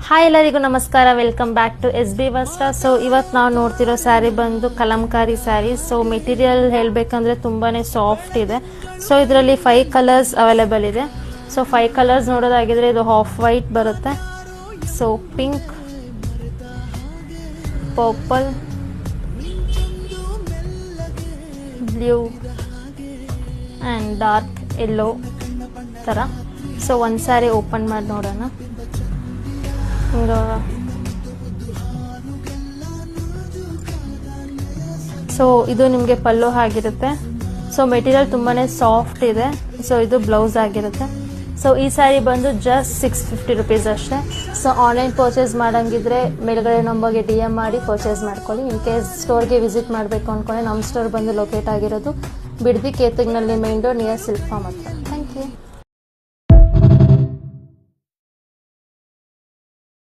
Hi ಎಲ್ಲರಿಗೂ ನಮಸ್ಕಾರ, welcome back to SB ವಸ್ತ್ರ. ಸೊ ಇವತ್ತು ನಾವು ನೋಡ್ತಿರೋ ಸ್ಯಾರಿ ಬಂದು ಕಲಂಕಾರಿ ಸ್ಯಾರಿ. ಸೊ ಮೆಟೀರಿಯಲ್ ಹೇಳಬೇಕಂದ್ರೆ ತುಂಬಾ ಸಾಫ್ಟ್ ಇದೆ. ಸೊ ಇದರಲ್ಲಿ 5 ಕಲರ್ಸ್ ಅವೈಲೇಬಲ್ ಇದೆ. ಸೊ 5 ಕಲರ್ಸ್ ನೋಡೋದಾಗಿದ್ರೆ ಇದು ಹಾಫ್ ವೈಟ್ ಬರುತ್ತೆ, so pink, purple, blue and dark yellow ಥರ. ಸೊ ಒಂದು ಸ್ಯಾರಿ ಓಪನ್ ಮಾಡಿ ನೋಡೋಣ. ಸೊ ಇದು ನಿಮಗೆ ಪಲ್ಲು ಆಗಿರುತ್ತೆ. ಸೊ ಮೆಟೀರಿಯಲ್ ತುಂಬಾ ಸಾಫ್ಟ್ ಇದೆ. ಸೊ ಇದು ಬ್ಲೌಸ್ ಆಗಿರುತ್ತೆ. ಸೊ ಈ ಸ್ಯಾರಿ ಬಂದು ಜಸ್ಟ್ 650 ರುಪೀಸ್ ಅಷ್ಟೇ. ಸೊ ಆನ್ಲೈನ್ ಪರ್ಚೇಸ್ ಮಾಡೋಂಗಿದ್ರೆ ಮೇಲ್ಗಡೆ ನಂಬರ್ಗೆ DM ಮಾಡಿ ಪರ್ಚೇಸ್ ಮಾಡ್ಕೊಳ್ಳಿ. ಇನ್ ಕೇಸ್ ಸ್ಟೋರ್ಗೆ ವಿಸಿಟ್ ಮಾಡಬೇಕು ಅಂದ್ಕೊಂಡ್ರೆ ನಮ್ಮ ಸ್ಟೋರ್ ಬಂದು ಲೊಕೇಟ್ ಆಗಿರೋದು ಬಿಡದಿ ಕೇತಗ್ನಲ್ಲಿ, main door near silk farm ಹತ್ರ.